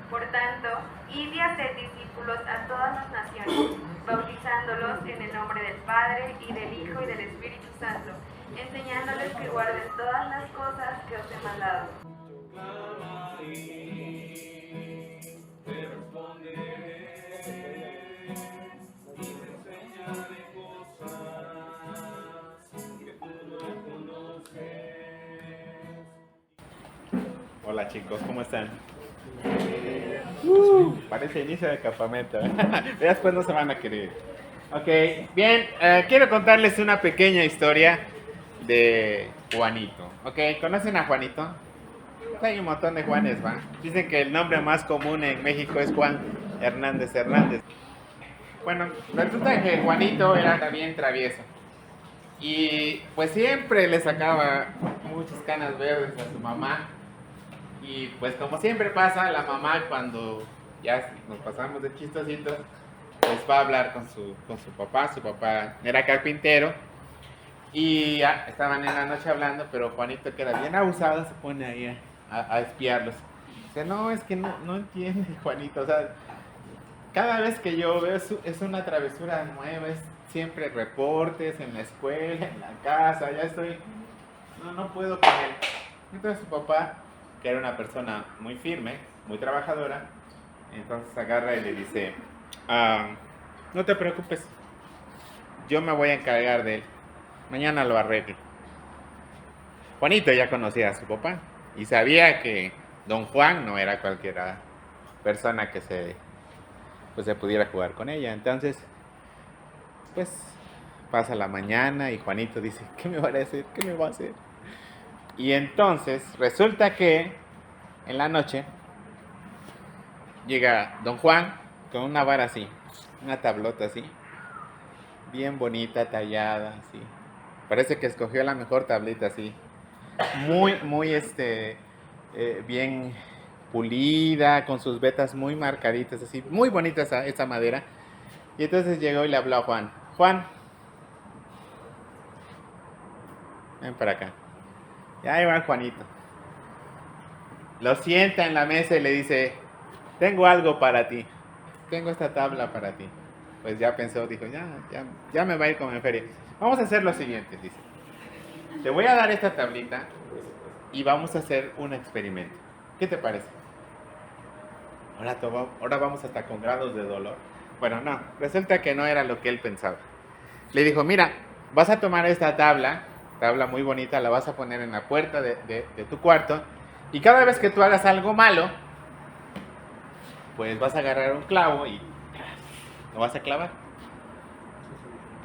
Por tanto, id y haced discípulos a todas las naciones, bautizándolos en el nombre del Padre, y del Hijo, y del Espíritu Santo, enseñándoles que guarden todas las cosas que os he mandado. Hola chicos, ¿cómo están? Parece inicio de campamento. Después no se van a querer. Ok, bien, quiero contarles una pequeña historia de Juanito. Ok, ¿conocen a Juanito? Hay un montón de Juanes, ¿va? Dicen que el nombre más común en México es Juan Hernández Hernández. Bueno, resulta que Juanito era también travieso. Y pues siempre le sacaba muchas canas verdes a su mamá. Y pues como siempre pasa, la mamá cuando ya nos pasamos de chistositos, pues va a hablar con su papá. Su papá era carpintero. Y ya estaban en la noche hablando, pero Juanito, que era bien abusado, se pone ahí a espiarlos. Dice, no, es que no entiende Juanito. O sea, cada vez que yo veo es una travesura nueva, es siempre reportes en la escuela, en la casa, ya estoy, no puedo con él. Entonces su papá, que era una persona muy firme, muy trabajadora, entonces agarra y le dice, no te preocupes, yo me voy a encargar de él, mañana lo arreglo. Juanito ya conocía a su papá y sabía que don Juan no era cualquier persona que se pudiera jugar con ella. Entonces, pues pasa la mañana y Juanito dice, ¿qué me va a hacer? ¿Qué me va a hacer? Y entonces resulta que en la noche llega don Juan con una vara así, una tablota así, bien bonita, tallada, así. Parece que escogió la mejor tablita así, muy bien pulida, con sus vetas muy marcaditas, así, muy bonita esa madera. Y entonces llegó y le habló a Juan. Juan, ven para acá. Y ahí va Juanito. Lo sienta en la mesa y le dice, tengo algo para ti. Tengo esta tabla para ti. Pues ya pensó, dijo, ya me va a ir como en feria. Vamos a hacer lo siguiente, dice. Te voy a dar esta tablita y vamos a hacer un experimento. ¿Qué te parece? Ahora vamos hasta con grados de dolor. Bueno, no, resulta que no era lo que él pensaba. Le dijo, mira, vas a tomar esta tabla muy bonita, la vas a poner en la puerta de tu cuarto, y cada vez que tú hagas algo malo, pues vas a agarrar un clavo y lo vas a clavar.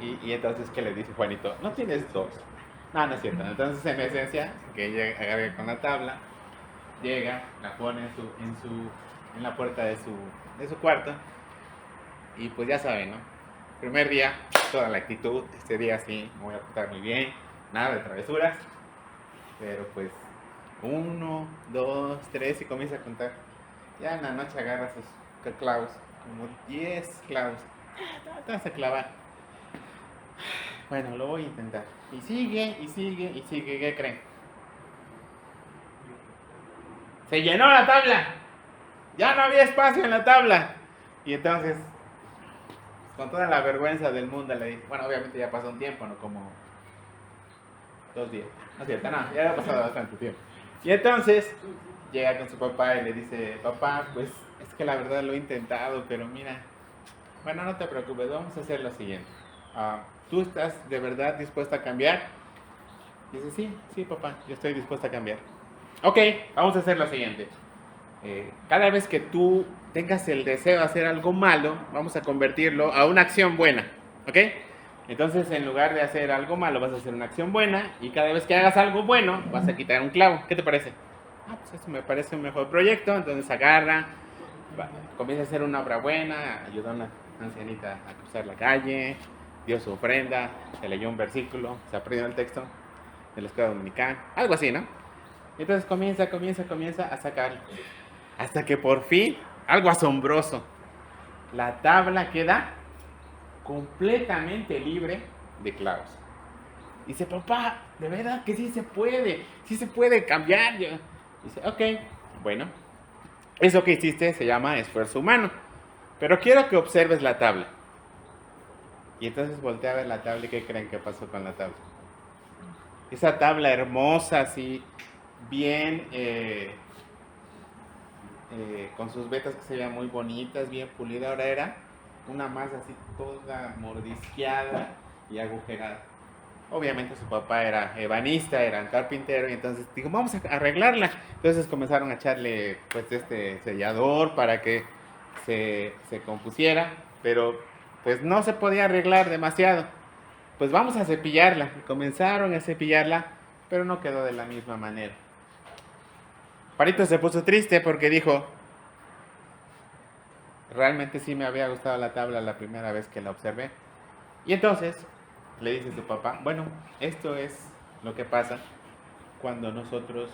Y entonces, ¿qué le dice Juanito? No tienes dos. No es cierto. Entonces, en esencia, que ella agarre con la tabla, llega, la pone en la puerta de su cuarto, y pues ya saben, ¿no? Primer día, toda la actitud, este día sí, me voy a portar muy bien, nada de travesuras, pero pues 1, 2, 3 y comienza a contar. Ya en la noche agarra sus clavos, como 10 clavos, te vas a clavar. Bueno, lo voy a intentar. Y sigue, ¿qué creen? Se llenó la tabla, ya no había espacio en la tabla. Y entonces, con toda la vergüenza del mundo, le dije, bueno, obviamente ya pasó un tiempo, ¿no? Como 2 días. No es cierto, no, ya ha pasado bastante tiempo. Y entonces llega con su papá y le dice, papá, pues es que la verdad lo he intentado, pero mira, bueno, no te preocupes, vamos a hacer lo siguiente. ¿Tú estás de verdad dispuesta a cambiar? Dice, sí, papá, yo estoy dispuesta a cambiar. Ok, vamos a hacer lo siguiente. Cada vez que tú tengas el deseo de hacer algo malo, vamos a convertirlo a una acción buena, ¿ok? Entonces, en lugar de hacer algo malo, vas a hacer una acción buena, y cada vez que hagas algo bueno, vas a quitar un clavo. ¿Qué te parece? Pues eso me parece un mejor proyecto. Entonces agarra, comienza a hacer una obra buena, ayuda a una ancianita a cruzar la calle, dio su ofrenda, se leyó un versículo, se aprendió el texto de la escuela dominical, algo así, ¿no? Entonces comienza a sacar, hasta que por fin, algo asombroso, la tabla queda completamente libre de clavos. Dice, papá, de verdad que sí se puede cambiar. Dice, ok, bueno, Eso que hiciste se llama esfuerzo humano. Pero quiero que observes la tabla. Y entonces voltea a ver la tabla y ¿qué creen que pasó con la tabla? Esa tabla hermosa, así, bien, con sus vetas que se veían muy bonitas, bien pulida, ahora era una masa así toda mordisqueada y agujerada. Obviamente su papá era ebanista, era un carpintero, y entonces dijo, vamos a arreglarla. Entonces comenzaron a echarle pues este sellador para que se compusiera, pero pues no se podía arreglar demasiado. Pues vamos a cepillarla. Y comenzaron a cepillarla, pero no quedó de la misma manera. Juanito se puso triste porque dijo, realmente sí me había gustado la tabla la primera vez que la observé. Y entonces le dice su papá, bueno, esto es lo que pasa cuando nosotros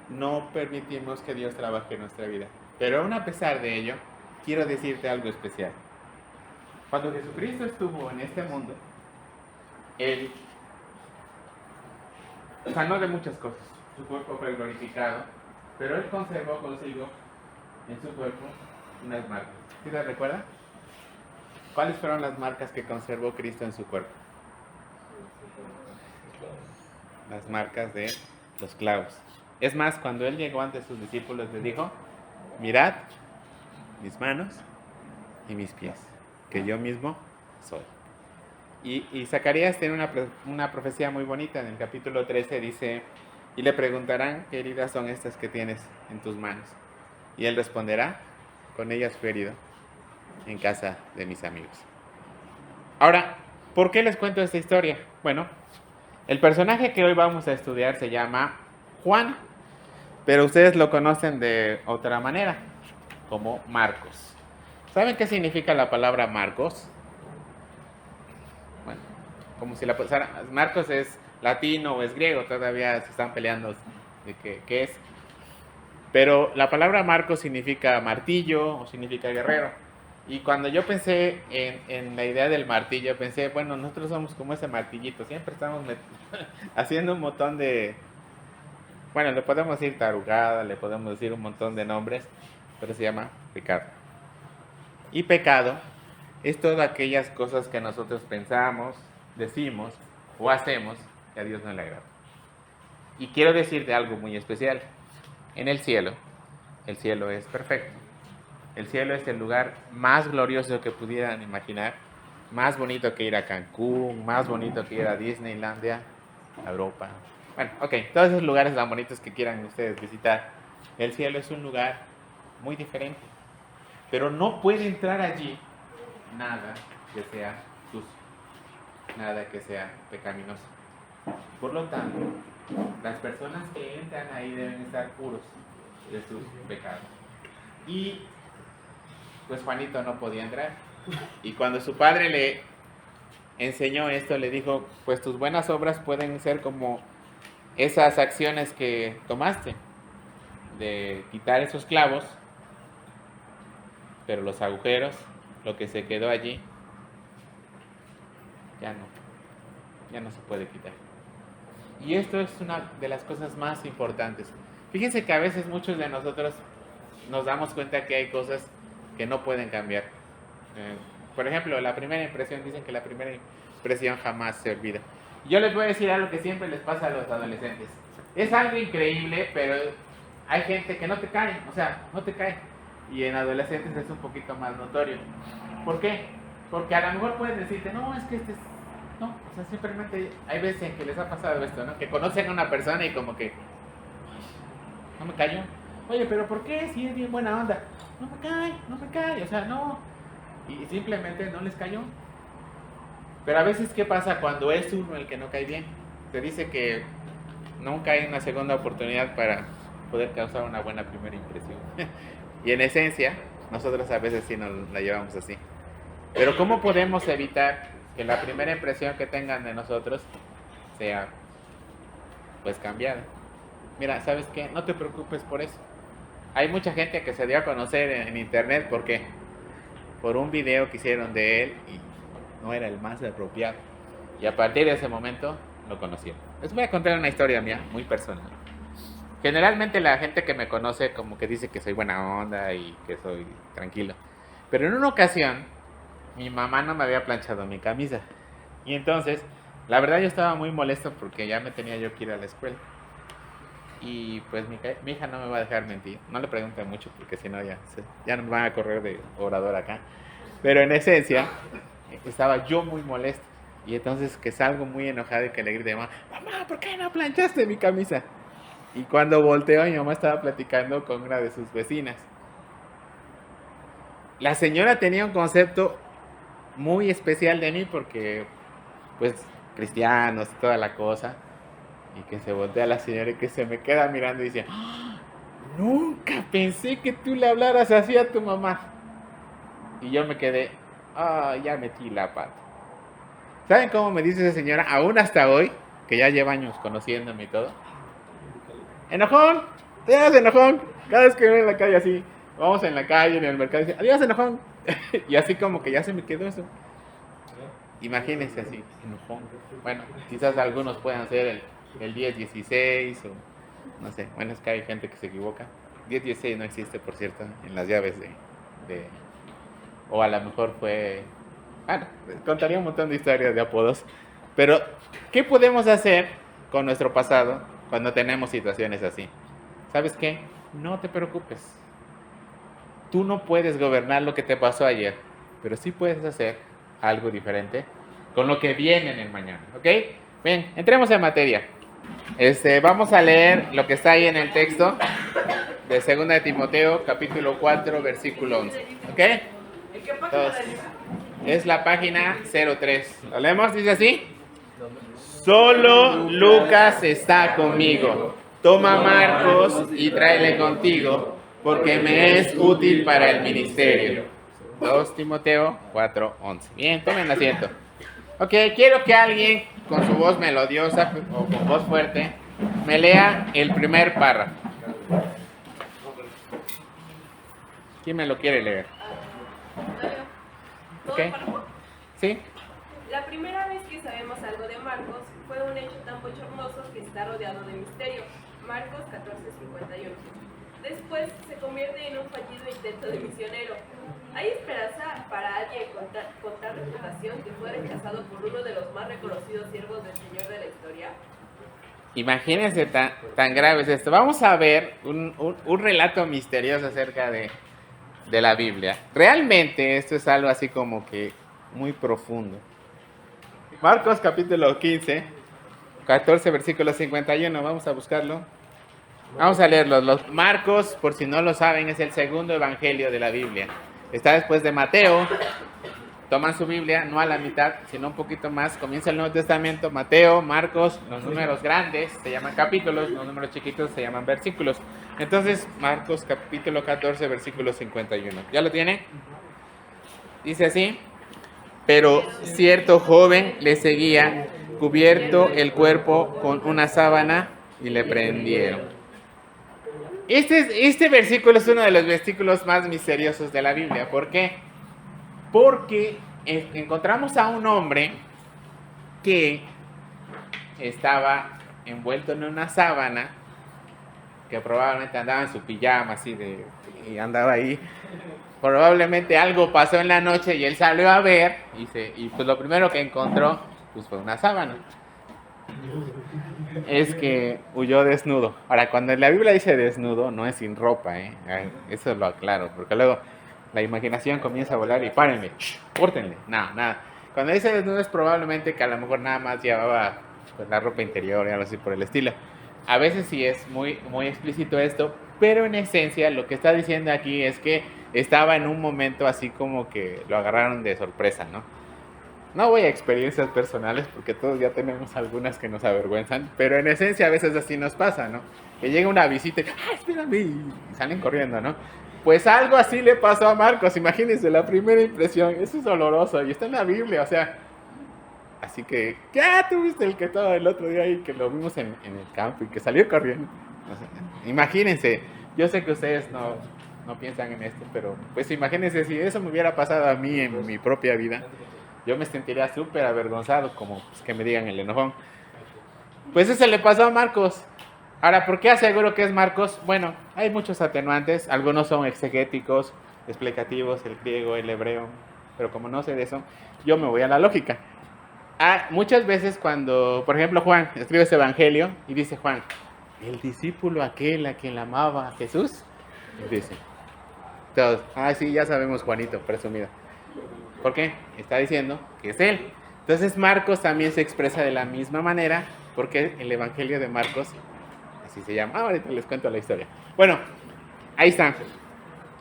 no permitimos que Dios trabaje en nuestra vida. Pero aún a pesar de ello, quiero decirte algo especial. Cuando Jesucristo estuvo en este mundo, Él sanó de muchas cosas. Su cuerpo fue glorificado, pero Él conservó consigo en su cuerpo unas marcas. ¿Sí te recuerdas? ¿Cuáles fueron las marcas que conservó Cristo en su cuerpo? Las marcas de los clavos. Es más, cuando Él llegó ante sus discípulos, les dijo, mirad mis manos y mis pies, que yo mismo soy. Y Zacarías tiene una profecía muy bonita. En el capítulo 13 dice, y le preguntarán qué heridas son estas que tienes en tus manos. Y él responderá, con ellas fui herido en casa de mis amigos. Ahora, ¿por qué les cuento esta historia? Bueno, el personaje que hoy vamos a estudiar se llama Juan, pero ustedes lo conocen de otra manera, como Marcos. ¿Saben qué significa la palabra Marcos? Bueno, como si la pasara. Marcos es latino o es griego, todavía se están peleando de qué es. Pero la palabra Marcos significa martillo o significa guerrero. Y cuando yo pensé en la idea del martillo, pensé, bueno, nosotros somos como ese martillito, siempre estamos haciendo un montón de, bueno, le podemos decir tarugada, le podemos decir un montón de nombres, pero se llama pecado. Y pecado es todas aquellas cosas que nosotros pensamos, decimos o hacemos que a Dios no le agrada. Y quiero decirte algo muy especial. En el cielo es perfecto. El cielo es el lugar más glorioso que pudieran imaginar, más bonito que ir a Cancún, más bonito que ir a Disneylandia, a Europa. Bueno, ok, todos esos lugares tan bonitos que quieran ustedes visitar. El cielo es un lugar muy diferente, pero no puede entrar allí nada que sea sucio, nada que sea pecaminoso. Por lo tanto, las personas que entran ahí deben estar puros de sus pecados. Y pues Juanito no podía entrar. Y cuando su padre le enseñó esto, le dijo, pues tus buenas obras pueden ser como esas acciones que tomaste, de quitar esos clavos, pero los agujeros, lo que se quedó allí, ya no se puede quitar. Y esto es una de las cosas más importantes. Fíjense que a veces muchos de nosotros nos damos cuenta que hay cosas que no pueden cambiar. Por ejemplo, la primera impresión, dicen que la primera impresión jamás se olvida. Yo les voy a decir algo que siempre les pasa a los adolescentes. Es algo increíble, pero hay gente que no te cae, o sea, no te cae. Y en adolescentes es un poquito más notorio. ¿Por qué? Porque a lo mejor pueden decirte, no, es que no, o sea, simplemente hay veces en que les ha pasado esto, ¿no? Que conocen a una persona y como que, no me cayó. Oye, pero ¿por qué? Si es bien buena onda. No me cae, o sea, no. Y simplemente no les cayó. Pero a veces, ¿qué pasa cuando es uno el que no cae bien? Te dice que nunca hay una segunda oportunidad para poder causar una buena primera impresión. Y en esencia, nosotros a veces sí nos la llevamos así. Pero ¿cómo podemos evitar que la primera impresión que tengan de nosotros sea, pues, cambiada? Mira, ¿sabes qué? No te preocupes por eso. Hay mucha gente que se dio a conocer en internet, ¿por qué? Por un video que hicieron de él y no era el más apropiado. Y a partir de ese momento lo conocieron. Les voy a contar una historia mía, muy personal. Generalmente la gente que me conoce como que dice que soy buena onda y que soy tranquilo. Pero en una ocasión, mi mamá no me había planchado mi camisa. Y entonces, la verdad yo estaba muy molesto porque ya me tenía yo que ir a la escuela. Y pues mi hija no me va a dejar mentir. No le pregunte mucho porque si no ya no me van a correr de orador acá. Pero en esencia, estaba yo muy molesto. Y entonces que salgo muy enojado y que le grité, mamá, ¿por qué no planchaste mi camisa? Y cuando volteo, mi mamá estaba platicando con una de sus vecinas. La señora tenía un concepto muy especial de mí porque, pues, cristianos y toda la cosa. Y que se voltea la señora y que se me queda mirando y dice, ¡ah! Nunca pensé que tú le hablaras así a tu mamá. Y yo me quedé, ya metí la pata. ¿Saben cómo me dice esa señora? Aún hasta hoy, que ya lleva años conociéndome y todo. Enojón, adiós enojón. Cada vez que veo en la calle así, vamos en la calle, en el mercado, dice, adiós enojón. Y así como que ya se me quedó eso. Imagínense así, enojón. Bueno, quizás algunos puedan ser el 10-16 o no sé. Bueno, es que hay gente que se equivoca. 10-16 no existe, por cierto, en las llaves de o a lo mejor fue... Bueno, contaría un montón de historias de apodos. Pero, ¿qué podemos hacer con nuestro pasado cuando tenemos situaciones así? ¿Sabes qué? No te preocupes. Tú no puedes gobernar lo que te pasó ayer, pero sí puedes hacer algo diferente con lo que viene en el mañana, ¿ok? Bien, entremos en materia. Vamos a leer lo que está ahí en el texto de 2 de Timoteo, capítulo 4, versículo 11, ¿ok? Entonces, es la página 03. ¿Lo leemos? Dice así. Solo Lucas está conmigo. Toma Marcos y tráele contigo, porque me es útil para el ministerio. 2 Timoteo 4:11. Bien, tomen asiento. Ok, quiero que alguien con su voz melodiosa o con voz fuerte me lea el primer párrafo. ¿Quién me lo quiere leer? ¿Todo Okay. Marcos? ¿Sí? La primera vez que sabemos algo de Marcos fue un hecho tan bochornoso que está rodeado de misterio. Marcos 14:51. Después se convierte en un fallido intento de misionero. ¿Hay esperanza para alguien con tal reputación que fue rechazado por uno de los más reconocidos siervos del Señor de la historia? Imagínense tan grave es esto. Vamos a ver un relato misterioso acerca de la Biblia. Realmente esto es algo así como que muy profundo. Marcos capítulo 15, 14, versículo 51. Vamos a buscarlo. Vamos a leerlo. Los Marcos, por si no lo saben, es el segundo evangelio de la Biblia. Está después de Mateo. Toman su Biblia, no a la mitad, sino un poquito más. Comienza el Nuevo Testamento, Mateo, Marcos, los números grandes se llaman capítulos, los números chiquitos se llaman versículos. Entonces, Marcos capítulo 14, versículo 51. ¿Ya lo tiene? Dice así: pero cierto joven le seguía, cubierto el cuerpo con una sábana, y le prendieron. Este versículo es uno de los versículos más misteriosos de la Biblia. ¿Por qué? Porque encontramos a un hombre que estaba envuelto en una sábana, que probablemente andaba en su pijama así y andaba ahí. Probablemente algo pasó en la noche y él salió a ver y pues lo primero que encontró pues fue una sábana. Es que huyó desnudo. Ahora, cuando en la Biblia dice desnudo, no es sin ropa, eso lo aclaro, porque luego la imaginación comienza a volar y párenle, pórtenle, nada. Cuando dice desnudo es probablemente que a lo mejor nada más llevaba pues, la ropa interior y algo así por el estilo. A veces sí es muy, muy explícito esto, pero en esencia lo que está diciendo aquí es que estaba en un momento así como que lo agarraron de sorpresa, ¿no? No voy a experiencias personales porque todos ya tenemos algunas que nos avergüenzan, pero en esencia a veces así nos pasa, ¿no? Que llega una visita y espérame, y salen corriendo, ¿no? Pues algo así le pasó a Marcos, imagínense, la primera impresión, eso es doloroso y está en la Biblia, o sea, así que, ya tuviste el que estaba el otro día ahí, que lo vimos en el campo y que salió corriendo, o sea, imagínense, yo sé que ustedes no piensan en esto, pero pues imagínense si eso me hubiera pasado a mí en mi propia vida, yo me sentiría súper avergonzado, como pues, que me digan el enojón. Pues eso le pasó a Marcos. Ahora, ¿por qué aseguro que es Marcos? Bueno, hay muchos atenuantes, algunos son exegéticos, explicativos, el griego, el hebreo, pero como no sé de eso, yo me voy a la lógica. Muchas veces cuando, por ejemplo, Juan escribe ese evangelio y dice Juan, el discípulo aquel a quien amaba a Jesús, y dice, todos, sí, ya sabemos Juanito, presumido. ¿Por qué? Está diciendo que es él. Entonces Marcos también se expresa de la misma manera, porque el evangelio de Marcos, así se llama. Ahorita les cuento la historia. Bueno, ahí está.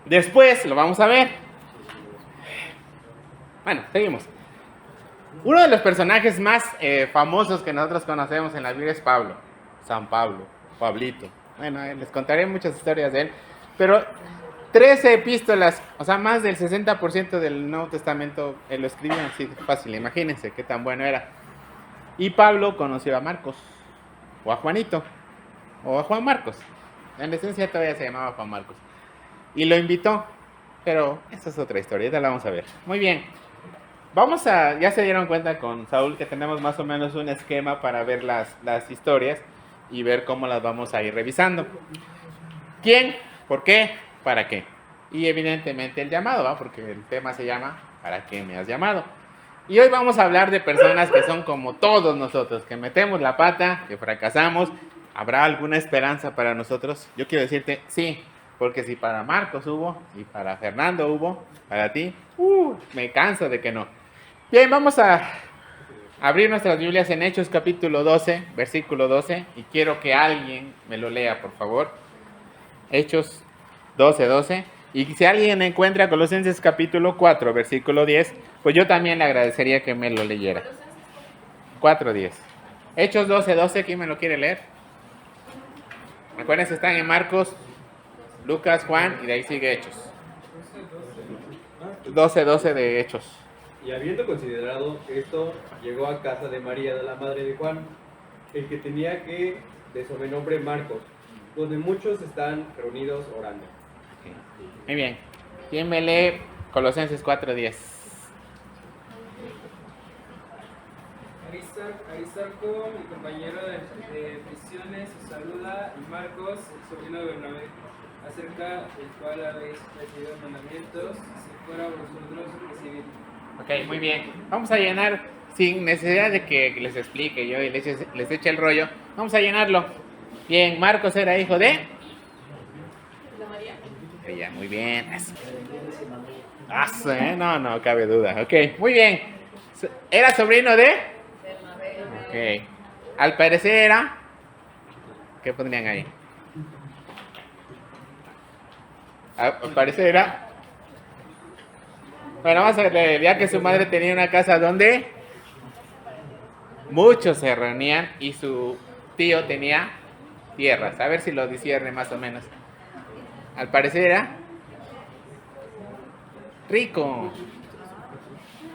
Después lo vamos a ver. Bueno, seguimos. Uno de los personajes más famosos que nosotros conocemos en la Biblia es Pablo. San Pablo, Pablito. Bueno, les contaré muchas historias de él. Pero 13 epístolas, o sea, más del 60% del Nuevo Testamento, él lo escribió así fácil. Imagínense qué tan bueno era. Y Pablo conoció a Marcos, o a Juanito, o a Juan Marcos. En la esencia todavía se llamaba Juan Marcos. Y lo invitó, pero esa es otra historia, ya la vamos a ver. Muy bien. Ya se dieron cuenta con Saúl que tenemos más o menos un esquema para ver las historias y ver cómo las vamos a ir revisando. ¿Quién? ¿Por qué? ¿Para qué? Y evidentemente el llamado, ¿va? Porque el tema se llama ¿para qué me has llamado? Y hoy vamos a hablar de personas que son como todos nosotros, que metemos la pata, que fracasamos. ¿Habrá alguna esperanza para nosotros? Yo quiero decirte, sí, porque si para Marcos hubo, y para Fernando hubo, para ti, me canso de que no. Bien, vamos a abrir nuestras Biblias en Hechos capítulo 12, versículo 12, y quiero que alguien me lo lea, por favor. Hechos 12, 12. Y si alguien encuentra Colosenses capítulo 4, versículo 10, pues yo también le agradecería que me lo leyera. 4, 10. Hechos 12, 12, ¿quién me lo quiere leer? Recuerden, están en Marcos, Lucas, Juan, y de ahí sigue Hechos. 12, 12 de Hechos. Y habiendo considerado esto, llegó a casa de María, la madre de Juan, el que tenía de sobrenombre Marcos, donde muchos están reunidos orando. Muy bien. ¿Quién me lee Colosenses 4:10? Aristarco, mi compañero de prisiones, os saluda, y Marcos, el sobrino de Bernabé, acerca del cual habéis recibido mandamientos, si fuera vosotros recibid. Ok, muy bien. Vamos a llenar, sin necesidad de que les explique yo y les eche el rollo, vamos a llenarlo. Bien, Marcos era hijo de María. Ella, muy bien. No cabe duda. Ok, muy bien. ¿Era sobrino de? Ok. Al parecer era. ¿Qué pondrían ahí? Al parecer era. Bueno, vamos a ver, ya que su madre tenía una casa donde muchos se reunían y su tío tenía tierras. A ver si lo discierne más o menos. Al parecer era rico.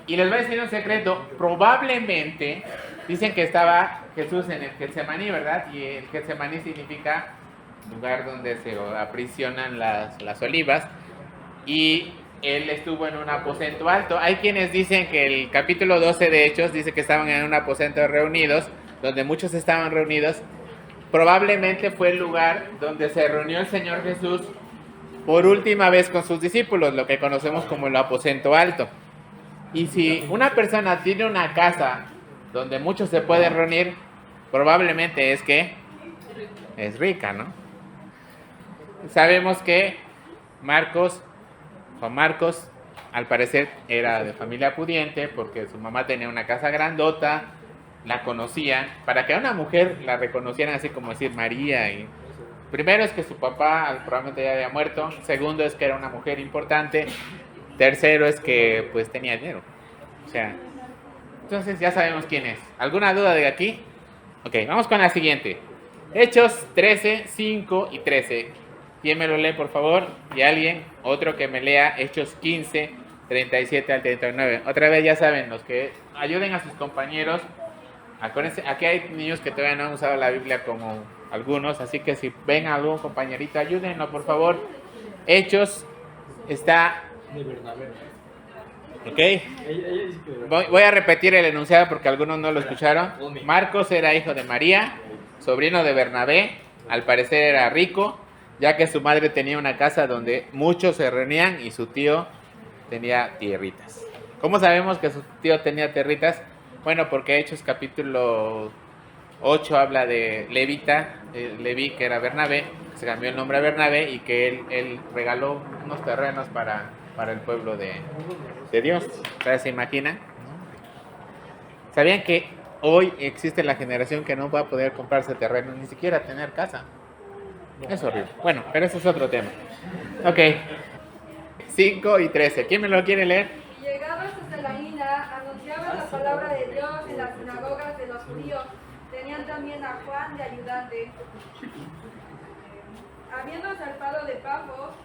Y les voy a decir un secreto. Probablemente dicen que estaba Jesús en el Getsemaní, ¿verdad? Y el Getsemaní significa lugar donde se aprisionan las olivas. Y él estuvo en un aposento alto. Hay quienes dicen que el capítulo 12 de Hechos dice que estaban en un aposento reunidos, donde muchos estaban reunidos. Probablemente fue el lugar donde se reunió el Señor Jesús por última vez con sus discípulos, lo que conocemos como el aposento alto. Y si una persona tiene una casa donde muchos se pueden reunir, probablemente es que es rica, ¿no? Sabemos que Juan Marcos, al parecer era de familia pudiente porque su mamá tenía una casa grandota, la conocían. Para que a una mujer la reconocieran así como decir María. Primero es que su papá probablemente ya había muerto. Segundo es que era una mujer importante. Tercero es que pues tenía dinero. O sea, entonces ya sabemos quién es. ¿Alguna duda de aquí? Ok, vamos con la siguiente. Hechos 13, 5 y 13. ¿Quién me lo lee, por favor? Y alguien, otro que me lea Hechos 15, 37 al 39. Otra vez, ya saben, los que ayuden a sus compañeros. Acuérdense, aquí hay niños que todavía no han usado la Biblia como algunos, así que si ven a algún compañerito, ayúdenlo, por favor. Hechos está... De Bernabé. ¿Ok? Ella dice que Voy a repetir el enunciado porque algunos no lo escucharon. Marcos era hijo de María, sobrino de Bernabé, al parecer era rico, ya que su madre tenía una casa donde muchos se reunían y su tío tenía tierritas. ¿Cómo sabemos que su tío tenía tierritas? Bueno, porque Hechos capítulo 8 habla de Levita, Leví, que era Bernabé, se cambió el nombre a Bernabé y que él regaló unos terrenos para el pueblo de Dios. ¿Ustedes se imaginan? ¿Sabían que hoy existe la generación que no va a poder comprarse terreno, ni siquiera tener casa? Es horrible. Bueno, pero ese es otro tema. Ok. 5 y 13. ¿Quién me lo quiere leer? Y llegados hasta la mina, anunciaban la palabra de Dios en las sinagogas de los judíos. Tenían también a Juan de ayudante. Habiendo zarpado de Pafos,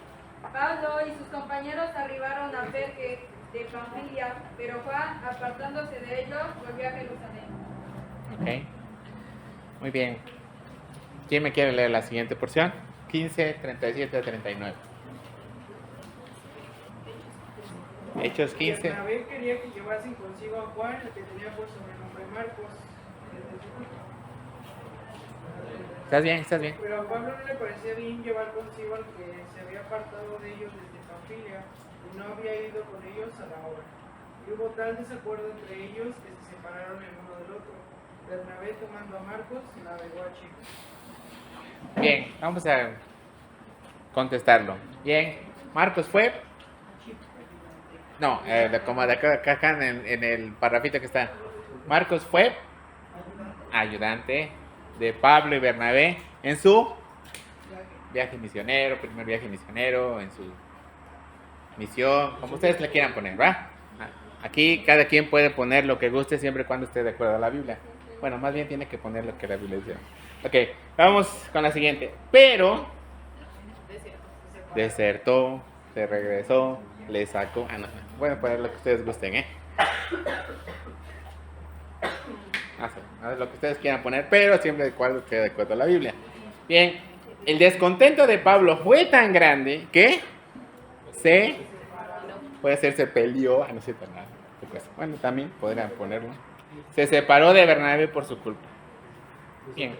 Pablo y sus compañeros arribaron a Perge de Panfilia, pero Juan, apartándose de ellos, volvió a Jerusalén. Ok. Muy bien. ¿Quién me quiere leer la siguiente porción? 15, 37 a 39. Hechos 15. Bernabé quería que llevasen consigo a Juan, el que tenía por sobrenombre Marcos. ¿Estás bien? ¿Estás bien? Pero a Pablo no le parecía bien llevar consigo al que se había apartado de ellos desde Panfilia y no había ido con ellos a la obra. Y hubo tal desacuerdo entre ellos que se separaron el uno del otro. Bernabé, tomando a Marcos, navegó a Chipre. Bien, vamos a contestarlo. Bien, Marcos fue. No, como de acá en el parrafito que está. Marcos fue ayudante de Pablo y Bernabé en su viaje misionero, primer viaje misionero, en su misión, como ustedes le quieran poner, ¿va? Aquí cada quien puede poner lo que guste siempre y cuando esté de acuerdo a la Biblia. Bueno, más bien tiene que poner lo que la Biblia dice. Ok, vamos con la siguiente. Pero desertó, se regresó, le sacó. No. Pueden poner lo que ustedes gusten, ¿eh? A ver, lo que ustedes quieran poner, pero siempre de acuerdo que de acuerdo a la Biblia. Bien, el descontento de Pablo fue tan grande que se peleó, no sé nada. Bueno, también podrían ponerlo. Se separó de Bernabé por su culpa. Bien.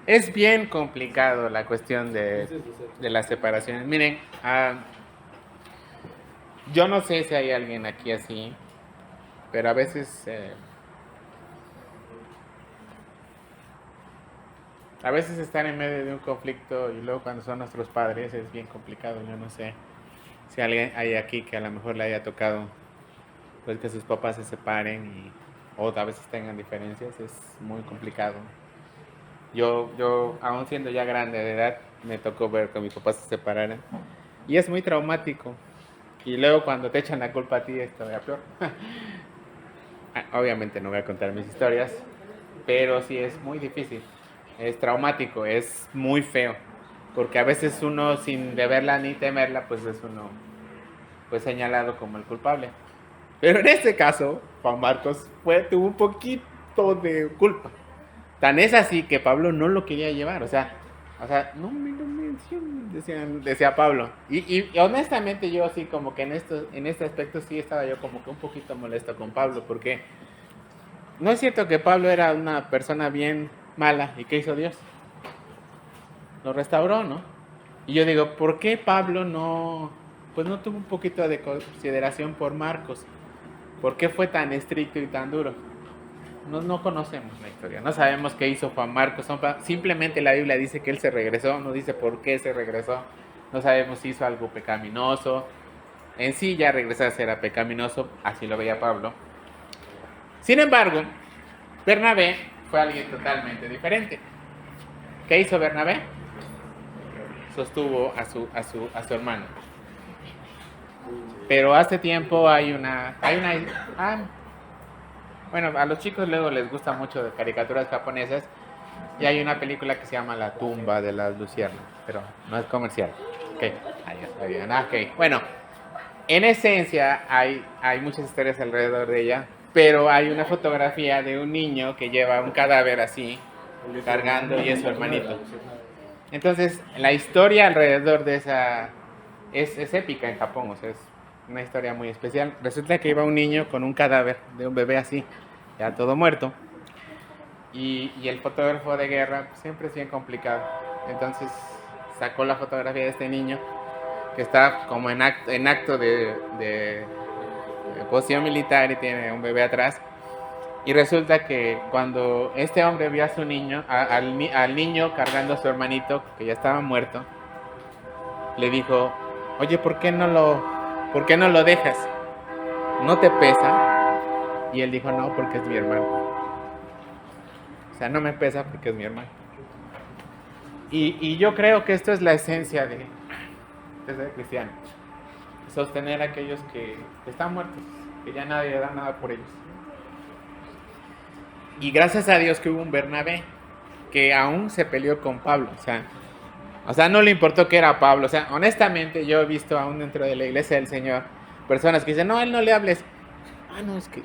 Es bien complicado la cuestión de las separaciones. Miren, yo no sé si hay alguien aquí así, pero a veces estar en medio de un conflicto y luego cuando son nuestros padres es bien complicado. Yo no sé si alguien hay aquí que a lo mejor le haya tocado pues que sus papás se separen o a veces tengan diferencias. Es muy complicado. Yo aún siendo ya grande de edad me tocó ver que mis papás se separaran y es muy traumático. Y luego cuando te echan la culpa a ti es todavía peor. Obviamente no voy a contar mis historias, pero sí es muy difícil. Es traumático, es muy feo, porque a veces uno sin deberla ni temerla, pues es uno pues señalado como el culpable. Pero en este caso, Juan Marcos tuvo un poquito de culpa. Tan es así que Pablo no lo quería llevar, o sea, no me lo mencionen, decía Pablo. Y honestamente yo sí como que en este aspecto sí estaba yo como que un poquito molesto con Pablo, porque no es cierto que Pablo era una persona bien mala. ¿Y qué hizo Dios? Lo restauró, ¿no? Y yo digo, ¿por qué Pablo no tuvo un poquito de consideración por Marcos? ¿Por qué fue tan estricto y tan duro? No conocemos la historia, no sabemos qué hizo Juan Marcos. Simplemente la Biblia dice que él se regresó, no dice por qué se regresó. No sabemos si hizo algo pecaminoso. En sí ya regresarse era pecaminoso, así lo veía Pablo. Sin embargo, Bernabé fue alguien totalmente diferente. ¿Qué hizo Bernabé? Sostuvo a su hermano. Pero hace tiempo bueno, a los chicos luego les gusta mucho de caricaturas japonesas y hay una película que se llama La tumba de las luciernas, pero no es comercial. Ok, okay. Bueno, en esencia hay muchas historias alrededor de ella, pero hay una fotografía de un niño que lleva un cadáver así, cargando, y es su hermanito. Entonces, la historia alrededor de esa es épica en Japón, o sea, es una historia muy especial. Resulta que iba un niño con un cadáver de un bebé así, ya todo muerto, y el fotógrafo de guerra pues, siempre es bien complicado. Entonces sacó la fotografía de este niño que está como en acto de posición militar y tiene un bebé atrás. Y resulta que cuando este hombre vio a su niño, al niño cargando a su hermanito que ya estaba muerto, le dijo, oye, ¿por qué no lo dejas? ¿No te pesa? Y él dijo, no, porque es mi hermano. O sea, no me pesa porque es mi hermano. Y yo creo que esto es la esencia de ser cristiano. Sostener a aquellos que están muertos, que ya nadie da nada por ellos. Y gracias a Dios que hubo un Bernabé que aún se peleó con Pablo. O sea, no le importó que era Pablo. O sea, honestamente yo he visto aún dentro de la iglesia del Señor personas que dicen, no, a él no le hables. No, es que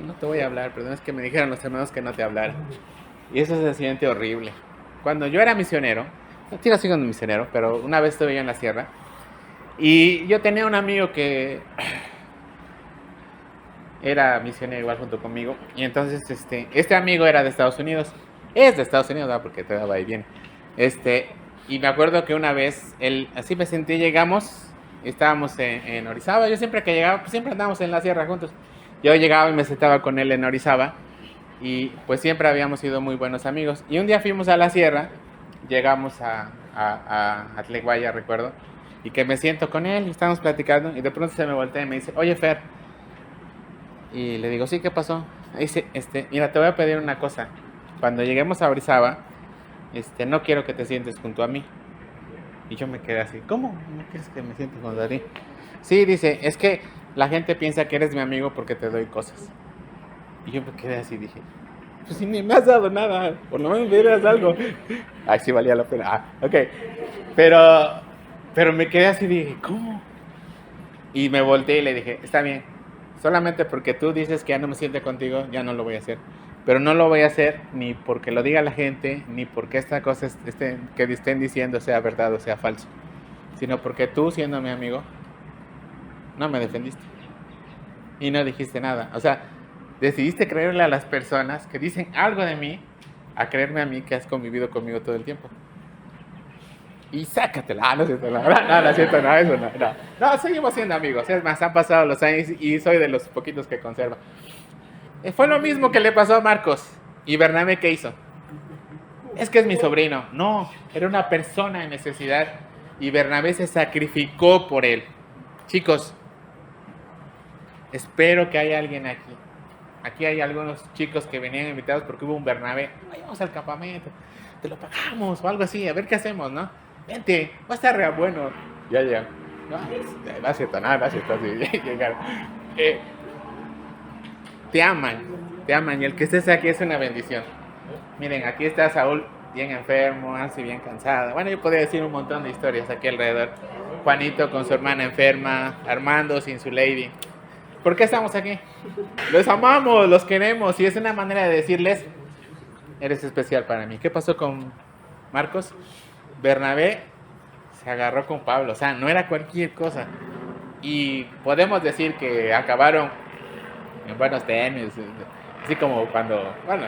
no te voy a hablar, perdón, es que me dijeron los hermanos que no te hablara. Y eso se siente horrible. Cuando yo era misionero, no sigo siendo misionero, pero una vez estuve yo en la sierra y yo tenía un amigo que era misionero igual junto conmigo. Y entonces este amigo era de Estados Unidos. Es de Estados Unidos, ¿no? Porque todavía va y viene. Y me acuerdo que una vez, así me sentí, llegamos, estábamos en Orizaba. Yo siempre que llegaba, pues siempre andábamos en la sierra juntos. Yo llegaba y me sentaba con él en Orizaba. Y pues siempre habíamos sido muy buenos amigos. Y un día fuimos a la sierra, llegamos a Tleguaya, recuerdo. Y que me siento con él y estábamos platicando. Y de pronto se me voltea y me dice, oye, Fer. Y le digo, sí, ¿qué pasó? Dice, mira, te voy a pedir una cosa. Cuando lleguemos a Orizaba, no quiero que te sientes junto a mí. Y yo me quedé así, ¿cómo? ¿No quieres que me sientes junto a ti? Sí, dice, es que la gente piensa que eres mi amigo porque te doy cosas. Y yo me quedé así, dije, pues si ni me has dado nada, por lo menos me dieras algo. Ay, sí valía la pena. Ok. Pero me quedé así, dije, ¿cómo? Y me volteé y le dije, está bien, solamente porque tú dices que ya no me siento contigo, ya no lo voy a hacer. Pero no lo voy a hacer ni porque lo diga la gente, ni porque esta cosa que estén diciendo sea verdad o sea falso, sino porque tú, siendo mi amigo, no me defendiste y no dijiste nada. O sea, decidiste creerle a las personas que dicen algo de mí a creerme a mí que has convivido conmigo todo el tiempo. Y sácatela. No es cierto, no es cierto, no, eso no. No, seguimos siendo amigos. Es más, han pasado los años y soy de los poquitos que conserva. Fue lo mismo que le pasó a Marcos. ¿Y Bernabé qué hizo? Es que es mi sobrino. No, era una persona en necesidad y Bernabé se sacrificó por él. Chicos, espero que haya alguien aquí. Aquí hay algunos chicos que venían invitados porque hubo un Bernabé. Vamos al campamento, te lo pagamos o algo así, a ver qué hacemos, ¿no? Vente, va a estar re bueno. Ya. No es cierto, nada, así llegaron. Te aman y el que estés aquí es una bendición. Miren, aquí está Saúl bien enfermo, Ansi bien cansada. Bueno, yo podría decir un montón de historias aquí alrededor. Juanito con su hermana enferma, Armando sin su lady. ¿Por qué estamos aquí? Los amamos, los queremos y es una manera de decirles, eres especial para mí. ¿Qué pasó con Marcos? Bernabé se agarró con Pablo, o sea, no era cualquier cosa. Y podemos decir que acabaron en buenos términos, así como cuando, bueno,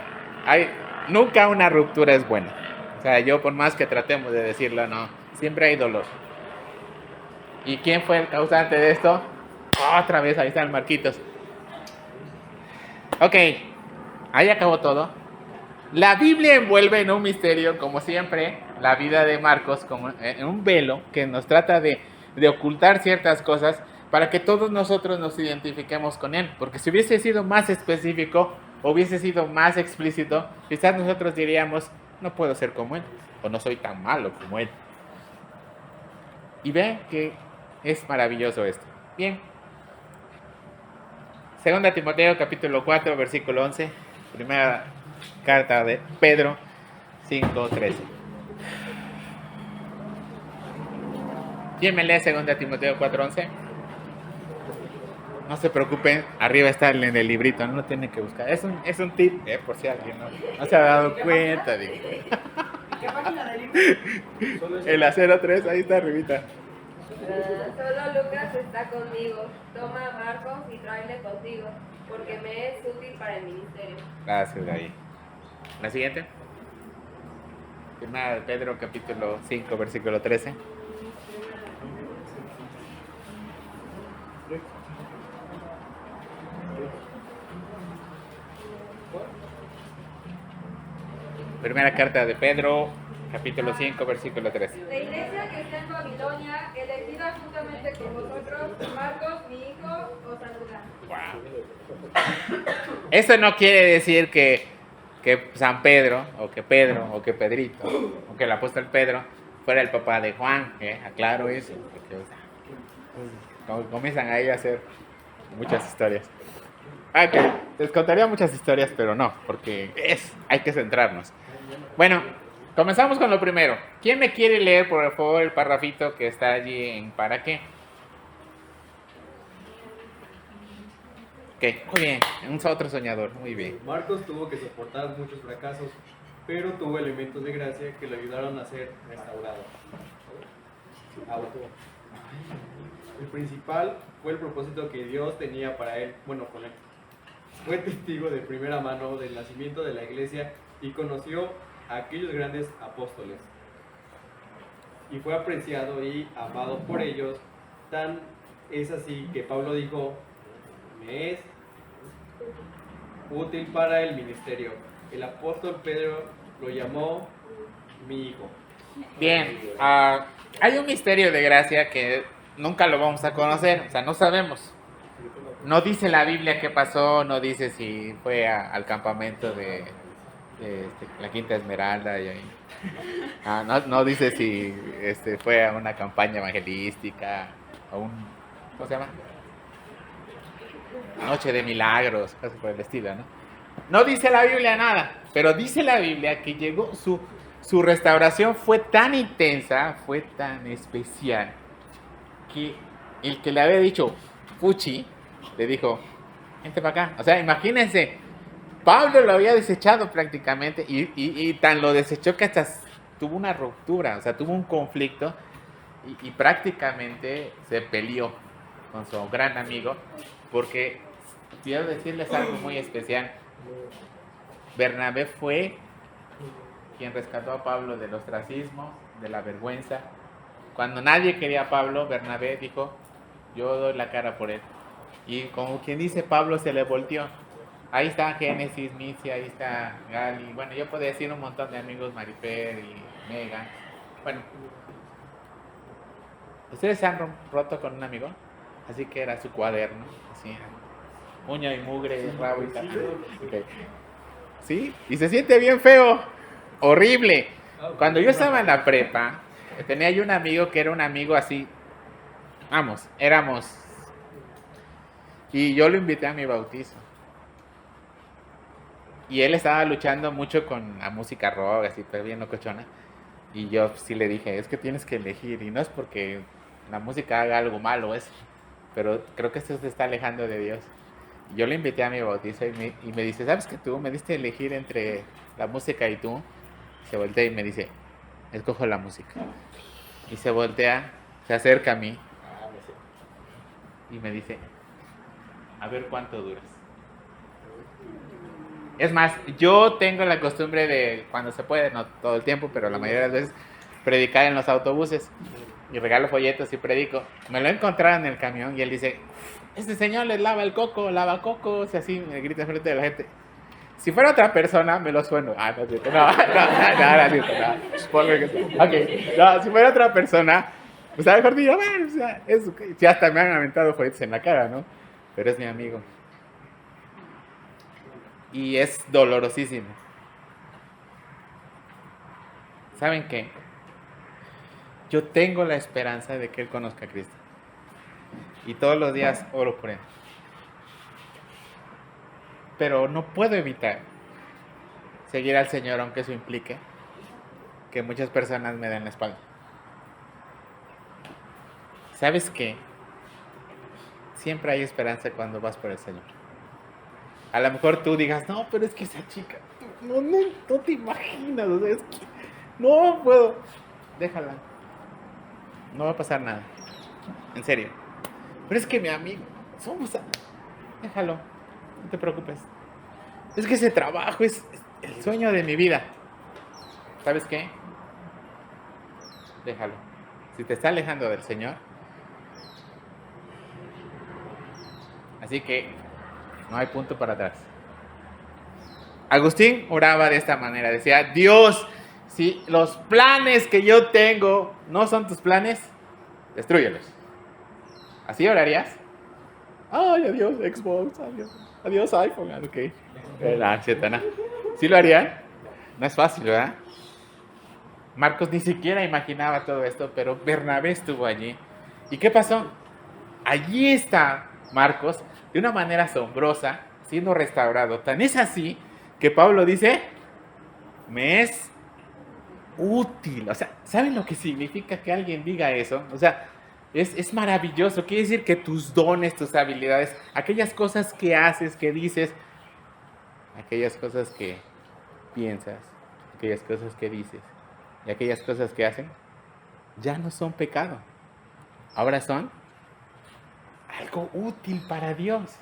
nunca una ruptura es buena. O sea, yo por más que tratemos de decirlo, no, siempre hay dolor. ¿Y quién fue el causante de esto? Otra vez, ahí está el Marquitos. Ok, ahí acabó todo. La Biblia envuelve en un misterio, como siempre, la vida de Marcos, como en un velo que nos trata de ocultar ciertas cosas para que todos nosotros nos identifiquemos con él. Porque si hubiese sido más específico, o hubiese sido más explícito, quizás nosotros diríamos, no puedo ser como él, o no soy tan malo como él. Y ven que es maravilloso esto. Bien. Segunda Timoteo capítulo 4, versículo 11. Primera carta de Pedro 5:13. ¿Quién me lee Segunda Timoteo 4:11? No se preocupen, arriba está en el librito, no lo tienen que buscar. Es un tip, por si alguien no se ha dado cuenta. ¿Qué página del libro? El 03, ahí está arribita. Solo Lucas está conmigo. Toma a Marcos y tráele contigo, porque me es útil para el ministerio. Gracias, ahí. La siguiente. Primera de Pedro, capítulo 5, versículo 13. Primera carta de Pedro, capítulo 5, versículo 13. La iglesia que está en Babilonia, elegida juntamente con vosotros, Marcos, mi hijo, os saluda. Wow. Eso no quiere decir que San Pedro, o que Pedrito, o que el apóstol Pedro fuera el papá de Juan, aclaro eso, porque comienzan ahí a hacer muchas historias. Les contaría muchas historias, pero no, porque hay que centrarnos. Bueno, comenzamos con lo primero. ¿Quién me quiere leer, por favor, el parrafito que está allí en ¿para qué? Ok, muy bien, otro soñador, muy bien. Marcos tuvo que soportar muchos fracasos, pero tuvo elementos de gracia que lo ayudaron a ser restaurado. Ahora, el principal fue el propósito que Dios tenía para él, con él. Fue testigo de primera mano del nacimiento de la iglesia y conoció a aquellos grandes apóstoles. Y fue apreciado y amado por ellos. Tan es así que Pablo dijo: me es útil para el ministerio. El apóstol Pedro lo llamó mi hijo. Bien, hay un misterio de gracia que nunca lo vamos a conocer, o sea, no sabemos. No dice la Biblia qué pasó, no dice si fue al campamento de la Quinta Esmeralda. No dice si fue a una campaña evangelística, a ¿cómo se llama? Noche de milagros, casi por el estilo, ¿no? No dice la Biblia nada, pero dice la Biblia que llegó, su restauración fue tan intensa, fue tan especial, que el que le había dicho Fuchi, le dijo, vente para acá. O sea, imagínense, Pablo lo había desechado prácticamente y tan lo desechó que hasta tuvo una ruptura, o sea, tuvo un conflicto y prácticamente se peleó con su gran amigo, porque quiero decirles algo muy especial. Bernabé fue quien rescató a Pablo del ostracismo, de la vergüenza. Cuando nadie quería a Pablo, Bernabé dijo, yo doy la cara por él. Y como quien dice, Pablo se le volteó. Ahí está Génesis, Misia, ahí está Gali. Bueno, yo podría decir un montón de amigos, Marifer y Megan. Bueno, ¿ustedes se han roto con un amigo? Así que era su cuaderno, así, uña y mugre, rabo y tal. Okay. ¿Sí? Y se siente bien feo, horrible. Cuando yo estaba en la prepa, tenía yo un amigo que era un amigo así, éramos. Y yo lo invité a mi bautizo. Y él estaba luchando mucho con la música rock, así, pero bien locochona. Y yo sí le dije, es que tienes que elegir. Y no es porque la música haga algo malo, pero creo que esto se está alejando de Dios. Yo le invité a mi bautizo y me dice, ¿sabes que tú me diste a elegir entre la música y tú? Se voltea y me dice, escojo la música. Y se voltea, se acerca a mí y me dice, a ver cuánto duras. Es más, yo tengo la costumbre de, cuando se puede, no todo el tiempo, pero la mayoría de las veces, predicar en los autobuses. Y regalo folletos y predico. Me lo encontraron en el camión y él dice, este señor les lava cocos, y así me grita frente de la gente. Si fuera otra persona, me lo sueno. No, es cierto. No, si fuera otra persona, pues a lo mejor digo, bueno, o sea, si hasta me han aventado folletos en la cara, ¿no? Pero es mi amigo. Y es dolorosísimo. ¿Saben qué? Yo tengo la esperanza de que él conozca a Cristo. Y todos los días oro por él. Pero no puedo evitar seguir al Señor, aunque eso implique que muchas personas me den la espalda. ¿Sabes qué? Siempre hay esperanza cuando vas por el Señor. A lo mejor tú digas, no, pero es que esa chica, no te imaginas, o sea, es que no puedo. Déjala. No va a pasar nada. En serio. Pero es que mi amigo, déjalo. No te preocupes. Es que ese trabajo es el sueño de mi vida. ¿Sabes qué? Déjalo. Si te está alejando del Señor. Así que no hay punto para atrás. Agustín oraba de esta manera. Decía, Dios, si los planes que yo tengo no son tus planes, destrúyelos. ¿Así orarías? Ay, adiós Xbox, adiós iPhone. Ok. Cierto, no. ¿Sí lo harían? No es fácil, ¿verdad? Marcos ni siquiera imaginaba todo esto, pero Bernabé estuvo allí. ¿Y qué pasó? Allí está Marcos, de una manera asombrosa, siendo restaurado. Tan es así que Pablo dice, me es útil. O sea, ¿saben lo que significa que alguien diga eso? O sea, es maravilloso. Quiere decir que tus dones, tus habilidades, aquellas cosas que haces, que dices, aquellas cosas que piensas, aquellas cosas que dices y aquellas cosas que hacen, ya no son pecado. Ahora son algo útil para Dios.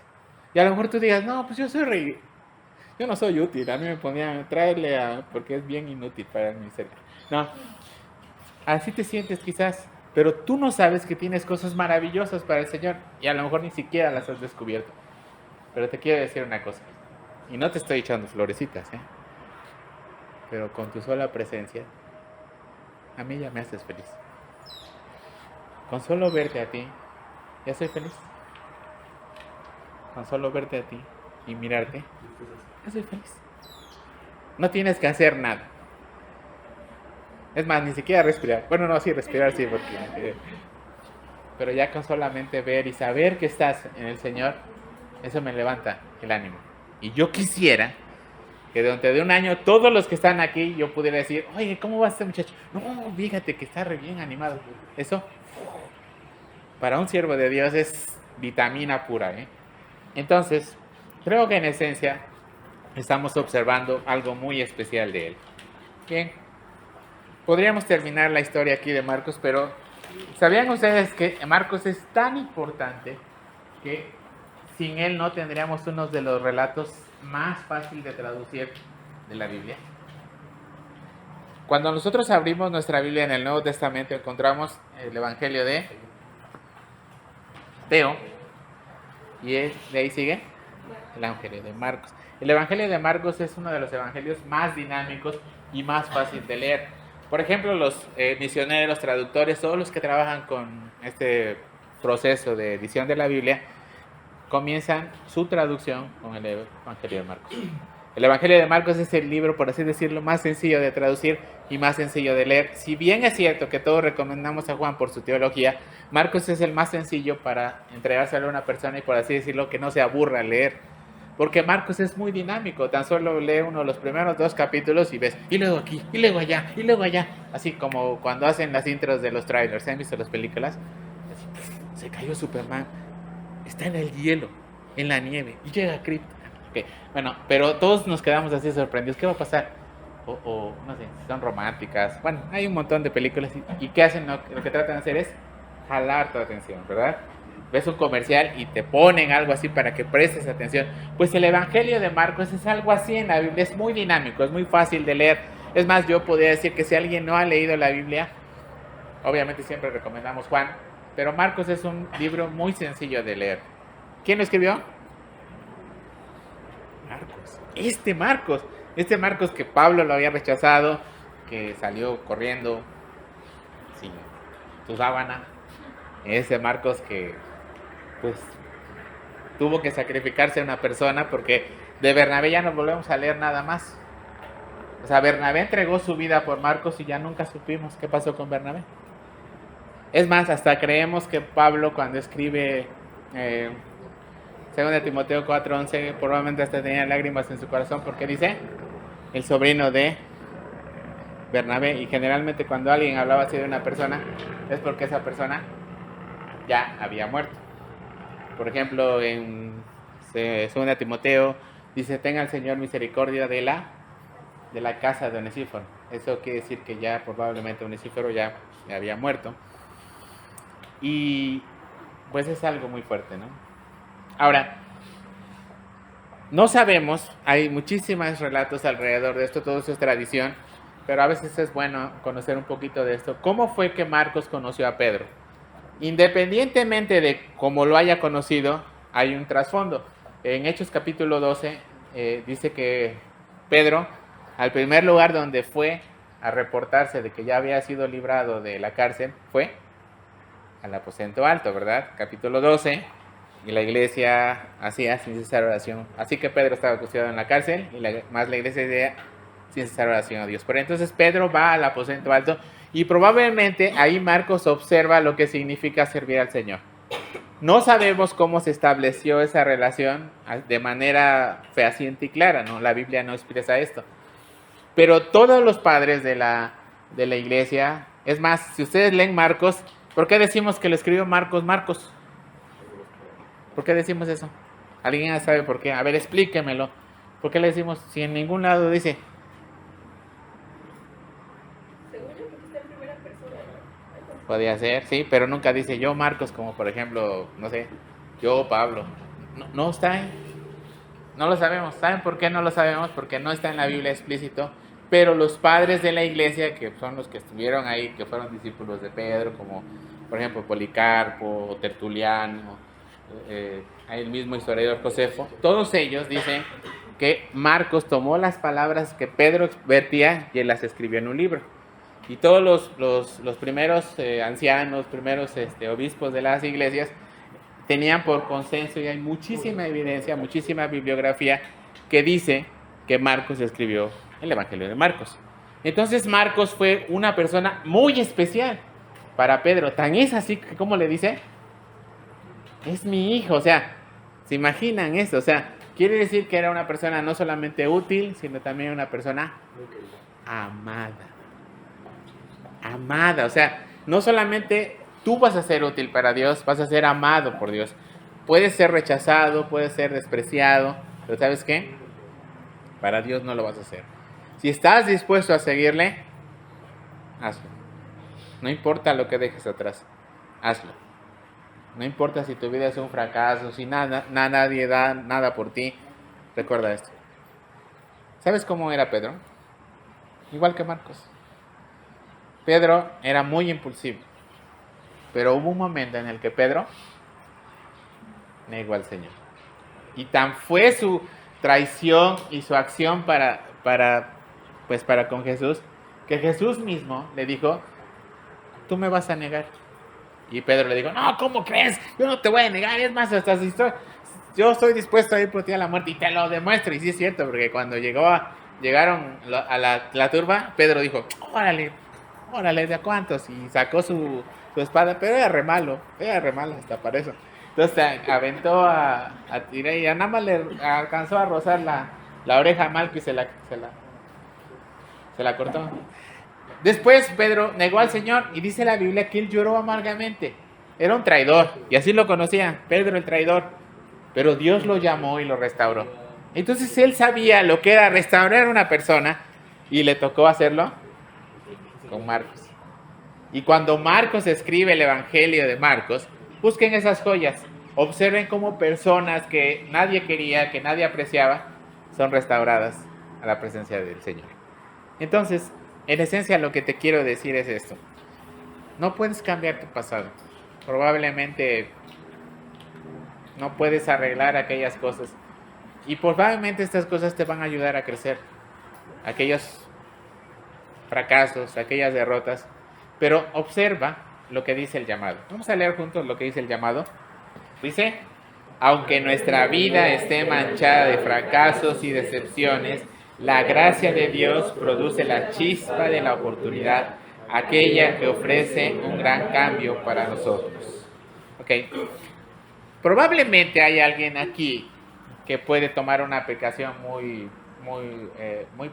Y a lo mejor tú digas, no, pues yo no soy útil. A mí me ponían, tráele porque es bien inútil para mi ser. No, así te sientes quizás, pero tú no sabes que tienes cosas maravillosas para el Señor y a lo mejor ni siquiera las has descubierto. Pero te quiero decir una cosa, y no te estoy echando florecitas, pero con tu sola presencia, a mí ya me haces feliz. Con solo verte a ti, ya soy feliz. Con solo verte a ti y mirarte, ya soy feliz. No tienes que hacer nada. Es más, ni siquiera respirar. Bueno, no, sí, respirar sí, porque... pero ya con solamente ver y saber que estás en el Señor, eso me levanta el ánimo. Y yo quisiera que durante de un año todos los que están aquí yo pudiera decir, oye, ¿cómo va este muchacho? No, fíjate que está re bien animado. Eso, para un siervo de Dios es vitamina pura, Entonces, creo que en esencia estamos observando algo muy especial de él. Bien, podríamos terminar la historia aquí de Marcos, pero ¿sabían ustedes que Marcos es tan importante que sin él no tendríamos uno de los relatos más fáciles de traducir de la Biblia? Cuando nosotros abrimos nuestra Biblia en el Nuevo Testamento, encontramos el Evangelio de Mateo, y de ahí sigue el Evangelio de Marcos. El Evangelio de Marcos es uno de los evangelios más dinámicos y más fácil de leer. Por ejemplo, los misioneros, traductores, todos los que trabajan con este proceso de edición de la Biblia, comienzan su traducción con el Evangelio de Marcos. El Evangelio de Marcos es el libro, por así decirlo, más sencillo de traducir y más sencillo de leer. Si bien es cierto que todos recomendamos a Juan por su teología, Marcos es el más sencillo para entregárselo a una persona y, por así decirlo, que no se aburra al leer. Porque Marcos es muy dinámico, tan solo lee uno de los primeros 2 capítulos y ves, y luego aquí, y luego allá, y luego allá. Así como cuando hacen las intros de los trailers, ¿han visto las películas? Así, se cayó Superman, está en el hielo, en la nieve, y llega Krypton. Okay. Bueno, pero todos nos quedamos así sorprendidos. ¿Qué va a pasar? O no sé, son románticas. Bueno, hay un montón de películas. ¿Y qué hacen? Lo que tratan de hacer es jalar tu atención, ¿verdad? Ves un comercial y te ponen algo así para que prestes atención. Pues el Evangelio de Marcos es algo así en la Biblia. Es muy dinámico, es muy fácil de leer. Es más, yo podría decir que si alguien no ha leído la Biblia, obviamente siempre recomendamos Juan, pero Marcos es un libro muy sencillo de leer. ¿Quién lo escribió? Marcos. Este Marcos que Pablo lo había rechazado, que salió corriendo sin su sábana. Ese Marcos que pues tuvo que sacrificarse a una persona, porque de Bernabé ya no volvemos a leer nada más. O sea, Bernabé entregó su vida por Marcos y ya nunca supimos qué pasó con Bernabé. Es más, hasta creemos que Pablo, cuando escribe 2 Timoteo 4:11, probablemente hasta tenía lágrimas en su corazón, porque dice el sobrino de Bernabé. Y generalmente cuando alguien hablaba así de una persona, es porque esa persona ya había muerto. Por ejemplo, en 2 Timoteo dice, tenga el Señor misericordia de la casa de Onesíforo. Eso quiere decir que ya probablemente Onesíforo ya había muerto. Y pues es algo muy fuerte, ¿no? Ahora, No sabemos, hay muchísimos relatos alrededor de esto, todo eso es tradición, pero a veces es bueno conocer un poquito de esto. ¿Cómo fue que Marcos conoció a Pedro? Independientemente de cómo lo haya conocido, hay un trasfondo. En Hechos capítulo 12 dice que Pedro, al primer lugar donde fue a reportarse de que ya había sido librado de la cárcel, fue al aposento alto, ¿verdad? Capítulo 12, y la iglesia hacía sin cesar oración. Así que Pedro estaba custodiado en la cárcel, y más la iglesia hacía sin cesar oración a Dios. Pero entonces Pedro va al aposento alto, y probablemente ahí Marcos observa lo que significa servir al Señor. No sabemos cómo se estableció esa relación de manera fehaciente y clara, ¿no? La Biblia no expresa esto. Pero todos los padres de la iglesia, es más, si ustedes leen Marcos, ¿por qué decimos que lo escribió Marcos? ¿Por qué decimos eso? ¿Alguien ya sabe por qué? A ver, explíquemelo. ¿Por qué le decimos si en ningún lado dice? Según yo, porque está en primera persona, ¿no? Podría ser, sí, pero nunca dice yo Marcos, como por ejemplo, no sé, yo Pablo. No está ahí. No lo sabemos. ¿Saben por qué no lo sabemos? Porque no está en la Biblia explícito. Pero los padres de la iglesia, que son los que estuvieron ahí, que fueron discípulos de Pedro, como por ejemplo Policarpo, Tertuliano, el mismo historiador Josefo, todos ellos dicen que Marcos tomó las palabras que Pedro vertía y él las escribió en un libro. Y todos los primeros ancianos, primeros obispos de las iglesias tenían por consenso, y hay muchísima evidencia, muchísima bibliografía que dice que Marcos escribió el Evangelio de Marcos. Entonces Marcos fue una persona muy especial para Pedro. Tan es así que, ¿cómo le dice? Es mi hijo. O sea, ¿se imaginan esto? O sea, quiere decir que era una persona no solamente útil, sino también una persona amada. Amada. O sea, no solamente tú vas a ser útil para Dios, vas a ser amado por Dios. Puedes ser rechazado, puedes ser despreciado, pero ¿sabes qué? Para Dios no lo vas a hacer. Si estás dispuesto a seguirle, hazlo. No importa lo que dejes atrás, hazlo. No importa si tu vida es un fracaso, si nadie da nada por ti, recuerda esto. ¿Sabes cómo era Pedro? Igual que Marcos. Pedro era muy impulsivo, pero hubo un momento en el que Pedro negó al Señor. Y tan fue su traición y su acción para con Jesús, que Jesús mismo le dijo, tú me vas a negar. Y Pedro le dijo, no, ¿cómo crees? Yo no te voy a negar, es más, yo estoy dispuesto a ir por ti a la muerte y te lo demuestro. Y sí es cierto, porque cuando llegaron a la turba, Pedro dijo, órale, ¿de a cuántos? Y sacó su espada, pero era re malo hasta para eso. Entonces aventó a tirar y nada más le alcanzó a rozar la oreja a Malco y se la cortó. Después Pedro negó al Señor y dice la Biblia que él lloró amargamente. Era un traidor y así lo conocía, Pedro el traidor. Pero Dios lo llamó y lo restauró. Entonces él sabía lo que era restaurar a una persona y le tocó hacerlo con Marcos. Y cuando Marcos escribe el Evangelio de Marcos, busquen esas joyas. Observen cómo personas que nadie quería, que nadie apreciaba, son restauradas a la presencia del Señor. Entonces, en esencia lo que te quiero decir es esto. No puedes cambiar tu pasado. Probablemente no puedes arreglar aquellas cosas. Y probablemente estas cosas te van a ayudar a crecer. Aquellos fracasos, aquellas derrotas. Pero observa lo que dice el llamado. Vamos a leer juntos lo que dice el llamado. Dice, aunque nuestra vida esté manchada de fracasos y decepciones, la gracia de Dios produce la chispa de la oportunidad, aquella que ofrece un gran cambio para nosotros. Ok. Probablemente hay alguien aquí que puede tomar una aplicación muy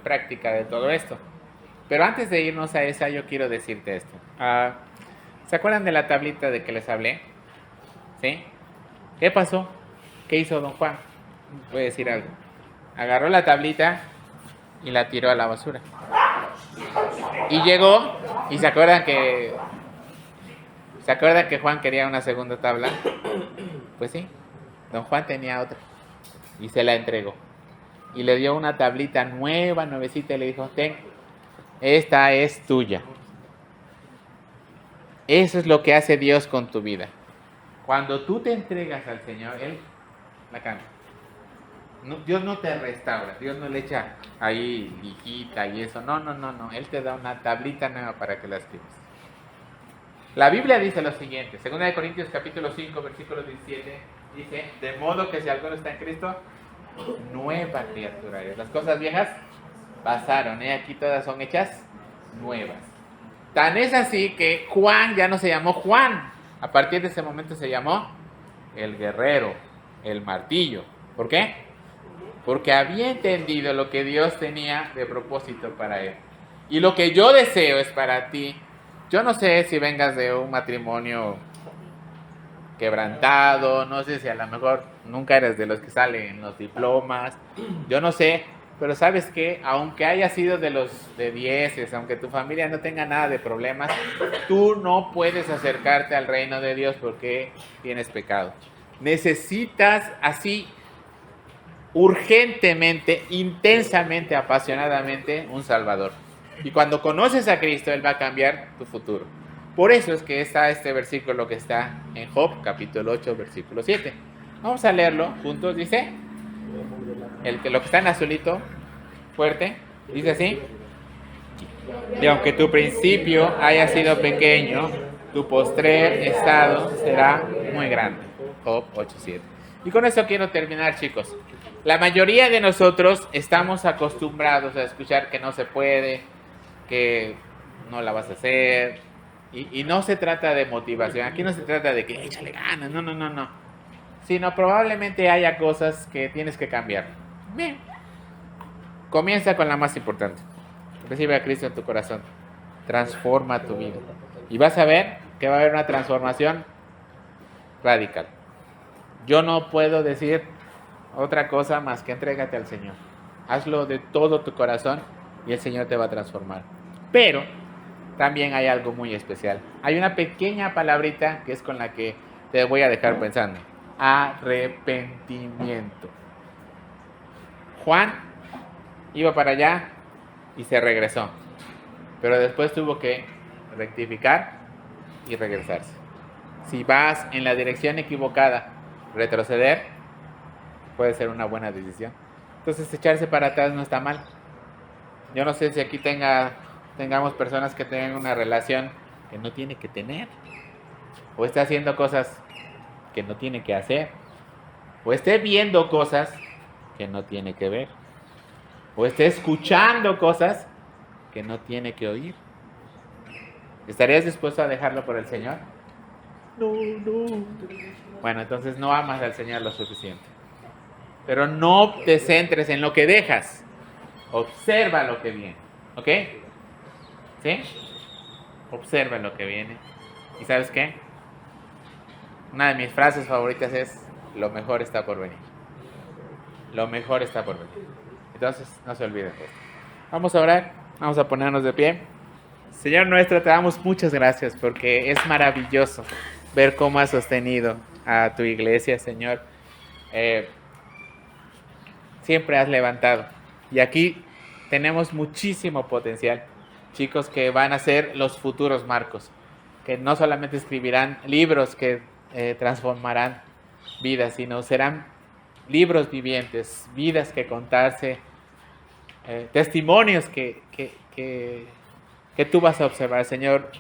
práctica de todo esto. Pero antes de irnos a esa, yo quiero decirte esto. ¿Se acuerdan de la tablita de que les hablé? ¿Sí? ¿Qué pasó? ¿Qué hizo don Juan? Voy a decir algo. Agarró la tablita y la tiró a la basura. Y llegó, y ¿se acuerdan que Juan quería una segunda tabla? Pues sí, don Juan tenía otra y se la entregó. y le dio una tablita nueva, nuevecita, y le dijo, ten, esta es tuya. Eso es lo que hace Dios con tu vida. Cuando tú te entregas al Señor, Él la cambia. No, Dios no te restaura, Dios no le echa ahí hijita y eso. No. Él te da una tablita nueva para que la escribas. La Biblia dice lo siguiente, 2 Corintios capítulo 5, versículo 17, dice, de modo que si alguno está en Cristo, nueva criatura es. Las cosas viejas pasaron, aquí todas son hechas nuevas. Tan es así que Juan ya no se llamó Juan, a partir de ese momento se llamó el guerrero, el martillo. ¿Por qué? Porque había entendido lo que Dios tenía de propósito para él. Y lo que yo deseo es para ti. Yo no sé si vengas de un matrimonio quebrantado, no sé si a lo mejor nunca eres de los que salen en los diplomas, yo no sé, pero sabes que aunque haya sido de los de 10, aunque tu familia no tenga nada de problemas, tú no puedes acercarte al reino de Dios porque tienes pecado. Necesitas así urgentemente, intensamente, apasionadamente un Salvador. Y cuando conoces a Cristo, Él va a cambiar tu futuro. Por eso es que está este versículo que está en Job, capítulo 8, versículo 7. Vamos a leerlo juntos. Dice, lo que está en azulito, fuerte, dice así. Y aunque tu principio haya sido pequeño, tu postrer estado será muy grande. Job 8, 7. Y con eso quiero terminar, chicos. La mayoría de nosotros estamos acostumbrados a escuchar que no se puede, que no la vas a hacer, y no se trata de motivación, aquí no se trata de que échale ganas, no, sino probablemente haya cosas que tienes que cambiar. Bien, comienza con la más importante, recibe a Cristo en tu corazón, transforma tu vida, y vas a ver que va a haber una transformación radical. Yo no puedo decir otra cosa más que entrégate al Señor, hazlo de todo tu corazón y el Señor te va a transformar. Pero también hay algo muy especial. Hay una pequeña palabrita que es con la que te voy a dejar pensando. Arrepentimiento. Juan iba para allá y se regresó. Pero después tuvo que rectificar y regresarse. Si vas en la dirección equivocada, retroceder puede ser una buena decisión. Entonces echarse para atrás no está mal. Yo no sé si aquí tengamos personas que tengan una relación que no tiene que tener, o esté haciendo cosas que no tiene que hacer, o esté viendo cosas que no tiene que ver, o esté escuchando cosas que no tiene que oír. ¿Estarías dispuesto a dejarlo por el Señor? No. Bueno, entonces no amas al Señor lo suficiente. Pero no te centres en lo que dejas. Observa lo que viene. ¿Ok? ¿Sí? Observa lo que viene. ¿Y sabes qué? Una de mis frases favoritas es: lo mejor está por venir. Lo mejor está por venir. Entonces, no se olviden de esto. Vamos a orar. Vamos a ponernos de pie. Señor nuestro, te damos muchas gracias porque es maravilloso ver cómo has sostenido a tu iglesia, Señor. Siempre has levantado. Y aquí tenemos muchísimo potencial. Chicos que van a ser los futuros Marcos, que no solamente escribirán libros que transformarán vidas, sino serán libros vivientes, vidas que contarse, testimonios que tú vas a observar, Señor.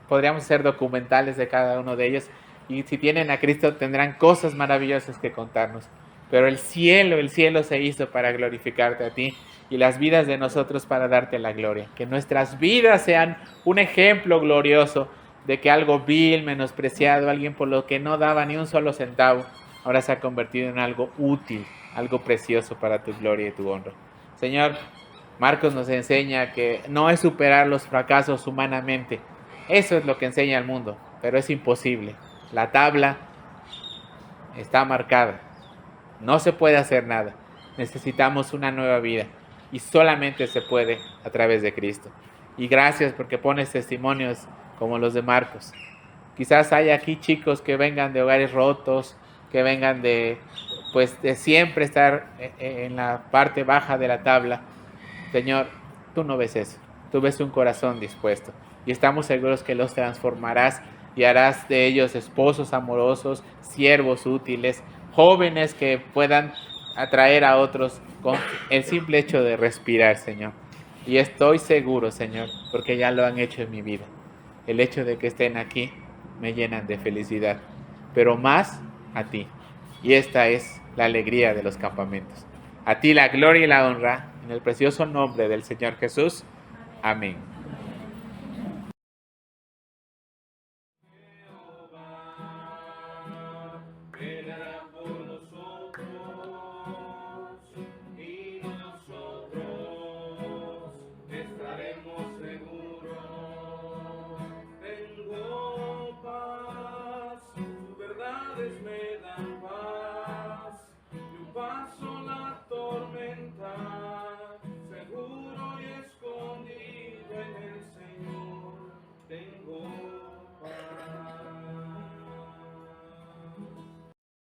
Podríamos hacer documentales de cada uno de ellos, y si tienen a Cristo tendrán cosas maravillosas que contarnos. Pero el cielo se hizo para glorificarte a ti, y las vidas de nosotros para darte la gloria. Que nuestras vidas sean un ejemplo glorioso de que algo vil, menospreciado, alguien por lo que no daba ni un solo centavo, ahora se ha convertido en algo útil, algo precioso para tu gloria y tu honra. Señor, Marcos nos enseña que no es superar los fracasos humanamente. Eso es lo que enseña el mundo, pero es imposible. La tabla está marcada. No se puede hacer nada. Necesitamos una nueva vida, y solamente se puede a través de Cristo. Y gracias porque pones testimonios como los de Marcos. Quizás haya aquí chicos que vengan de hogares rotos, que vengan de pues de siempre estar en la parte baja de la tabla. Señor, tú no ves eso, tú ves un corazón dispuesto y estamos seguros que los transformarás y harás de ellos esposos amorosos, siervos útiles, jóvenes que puedan atraer a otros con el simple hecho de respirar, Señor. Y estoy seguro, Señor, porque ya lo han hecho en mi vida. El hecho de que estén aquí me llenan de felicidad, pero más a ti. Y esta es la alegría de los campamentos. A ti la gloria y la honra, en el precioso nombre del Señor Jesús. Amén. Me dan paz, y un paso